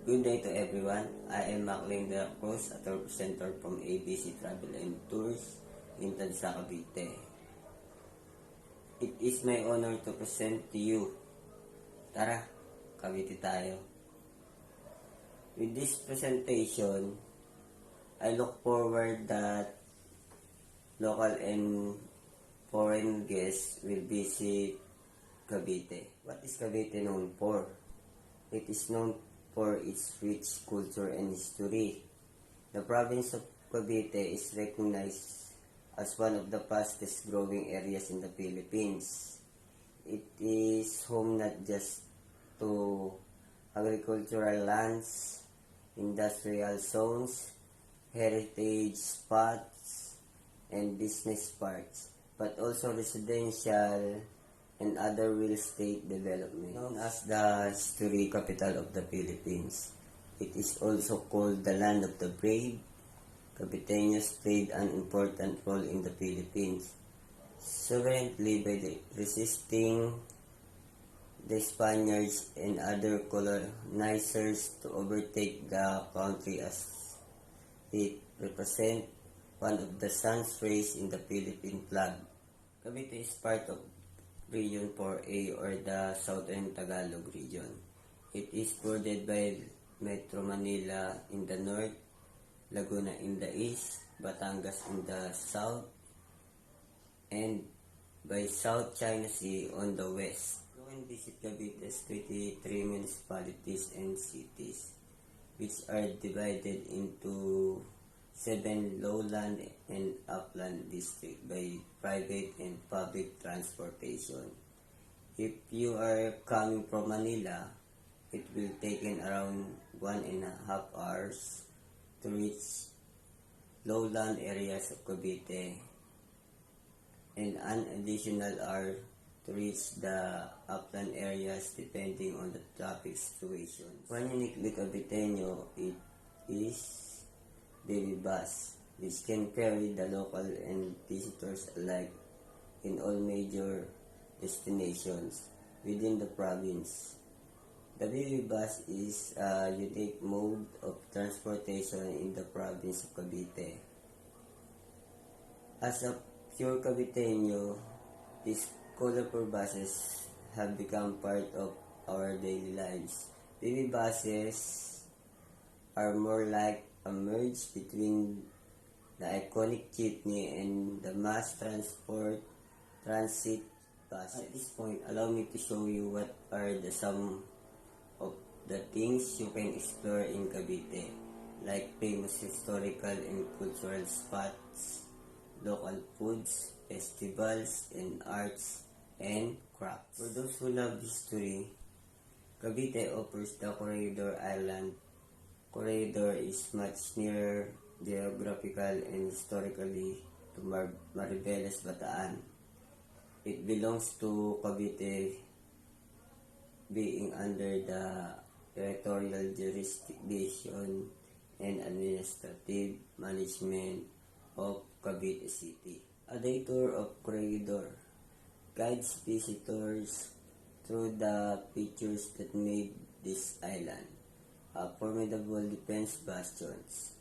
Good day to everyone. I am Maclean de la Cruz, a tour presenter from ABC Travel and Tours in Tbis, Cavite. It is my honor to present to you. Tara, Cavite tayo. With this presentation, I look forward that local and foreign guests will visit Cavite. What is Cavite known for? It is known for its rich culture and history. The province of Cavite is recognized as one of the fastest growing areas in the Philippines. It is home not just to agricultural lands, industrial zones, heritage spots, and business parks, but also residential and other real estate development. Known as the history capital of the Philippines, it is also called the land of the brave. Caviteños played an important role in the Philippines, sovereignty by resisting the Spaniards and other colonizers to overtake the country, as it represents one of the sun's rays in the Philippine flag. Cavite is part of Region 4A or the Southern Tagalog region. It is bordered by Metro Manila in the north, Laguna in the east, Batangas in the south, and by South China Sea on the west. You can visit Cavite's 23 municipalities and cities, which are divided into 7 lowland and upland districts by private and public transportation. If you are coming from Manila, it will take around 1.5 hours to reach lowland areas of Cavite and an additional hour to reach the upland areas depending on the traffic situation. One uniquely Caviteño it is Tbis, which can carry the local and visitors alike in all major destinations within the province. The Tbis is a unique mode of transportation in the province of Cavite. As a pure Caviteño, these colorful buses have become part of our daily lives. Tbis are more like a merge between the iconic jeepney and the mass transit buses. At this point, allow me to show you what are some of the things you can explore in Cavite, like famous historical and cultural spots, local foods, festivals, and arts and crafts. For those who love history, Cavite offers the Corridor Island. Corridor is much nearer geographical and historically to Maribeles, Bataan. It belongs to Cavite, being under the territorial jurisdiction and administrative management of Cavite City. A day tour of Corridor guides visitors through the features that made this island a formidable defense bastions.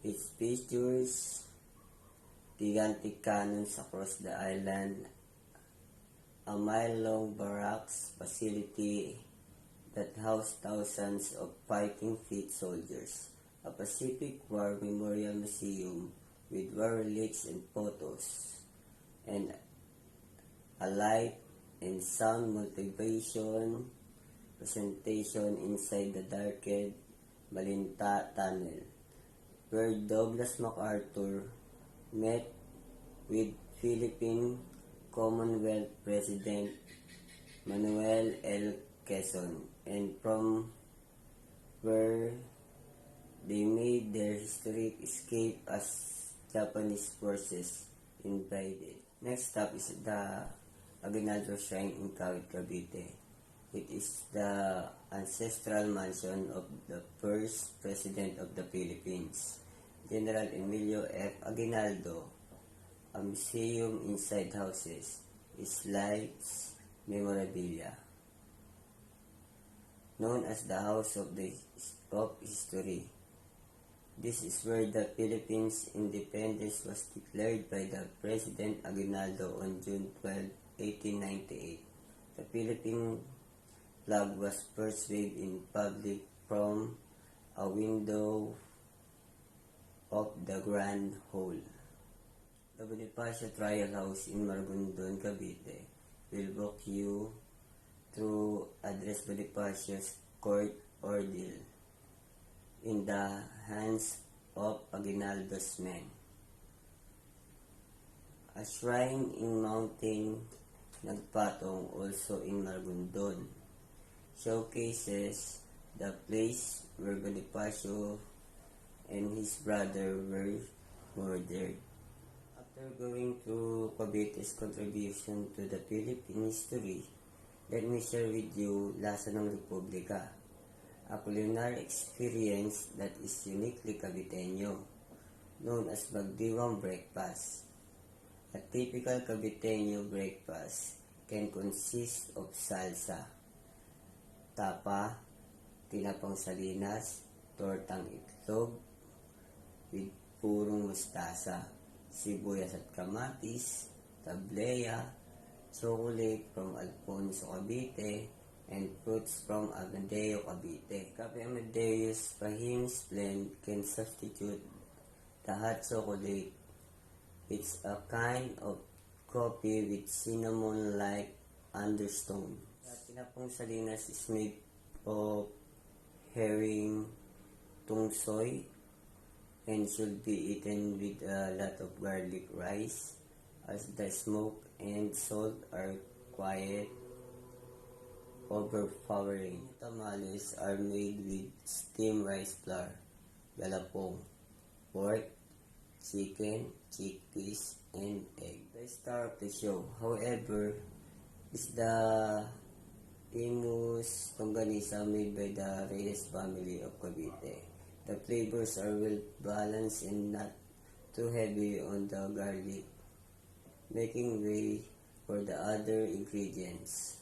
It features gigantic cannons across the island, a mile-long barracks facility that housed thousands of fighting fit soldiers, a Pacific War Memorial Museum with war relics and photos, and a light and sound motivation presentation inside the darkened Malinta Tunnel, where Douglas MacArthur met with Philippine Commonwealth President Manuel L. Quezon, and from where they made their historic escape as Japanese forces invaded. Next stop is the Aguinaldo Shrine in Cavite. It is the ancestral mansion of the first President of the Philippines, General Emilio F. Aguinaldo. A museum inside houses his life's memorabilia. known as the House of History. This is where the Philippines' independence was declared by the President Aguinaldo on June 12, 1898. The Philippine flag was first waved in public from a window of the Grand Hall. The Bonifacio Trial House in Maragondon, Cavite will walk you through Andres Bonifacio's court ordeal in the hands of Aguinaldo's men. A shrine in Mountain Nagpatong, also in Maragondon, showcases the place where Bonifacio and his brother were murdered. After going through Cavite's contribution to the Philippine history, let me share with you Lasa ng Republika, a culinary experience that is uniquely Caviteño, known as Magdiwang breakfast. A typical Caviteño breakfast can consist of salsa, tapa, tinapang salinas, tortang itlog with purong mustasa, sibuyas at kamatis, tableya, chocolate from Alfonso Cavite, and fruits from Amadeo Cavite. Cafe Amadeo's Fahim's blend can substitute the hot chocolate. It's a kind of coffee with cinnamon-like undertone. The tinapong salinas is made of herring, tungsoy, and should be eaten with a lot of garlic rice, as the smoke and salt are quite overpowering. Tamales are made with steamed rice flour, galapong, pork, chicken, chickpeas, and egg. The star of the show, however, is the famous longganisa made by the Reyes family of Cavite. The flavors are well balanced and not too heavy on the garlic, making way for the other ingredients.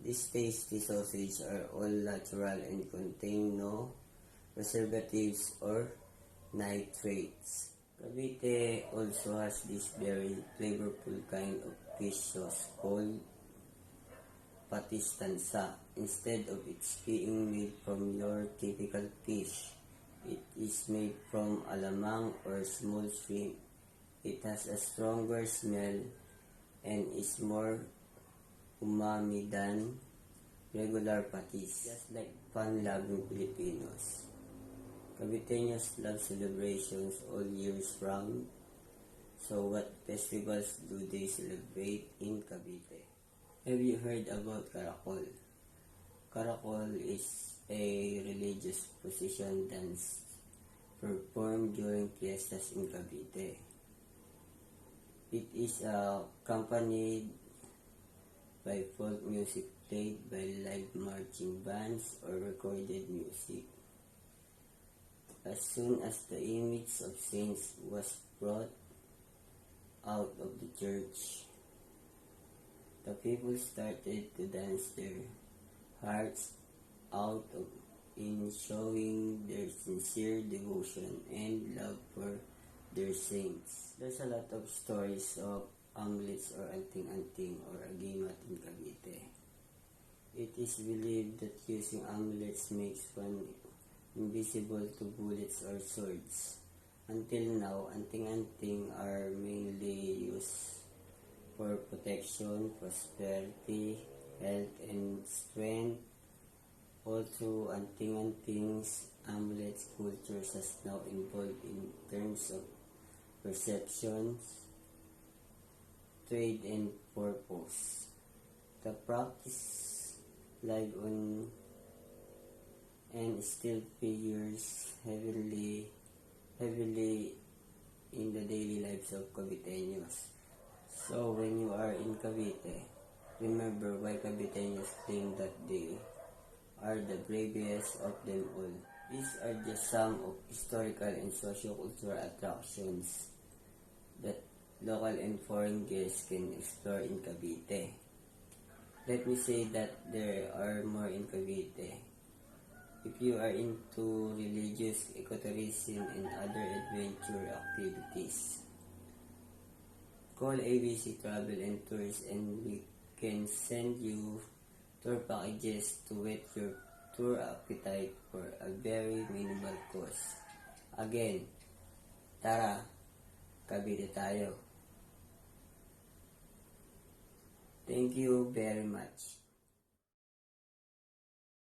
These tasty sausages are all natural and contain no preservatives or nitrates. Cavite also has this very flavorful kind of fish sauce called patistansa. Instead of it being made from your typical fish, it is made from alamang or small shrimp. It has a stronger smell and is more umami than regular patis. Just like fun-loving Filipinos, Caviteños love celebrations all years round. So what festivals do they celebrate in Cavite? Have you heard about Caracol? Caracol is a religious procession dance performed during fiestas in Cavite. It is accompanied by folk music played by live marching bands or recorded music. As soon as the image of saints was brought out of the church, the people started to dance their hearts out in showing their sincere devotion and love for their saints. There's a lot of stories of amulets or anting-anting or agimat in Cavite. It is believed that using amulets makes one invisible to bullets or swords. Until now, anting-anting are mainly used for protection, prosperity, health, and strength. Also, anting-anting's amulets cultures has now evolved in terms of perceptions, trade, and purpose. The practice live on and still figures heavily in the daily lives of Caviteños. So when you are in Cavite, remember why Caviteños claim that they are the bravest of them all. These are just some of historical and socio-cultural attractions that local and foreign guests can explore in Cavite. Let me say that there are more in Cavite. If you are into religious ecotourism and other adventure activities, call ABC Travel and Tours and we can send you tour packages to whet your tour appetite for a very minimal cost. Again, tara, Cavite tayo. Thank you very much.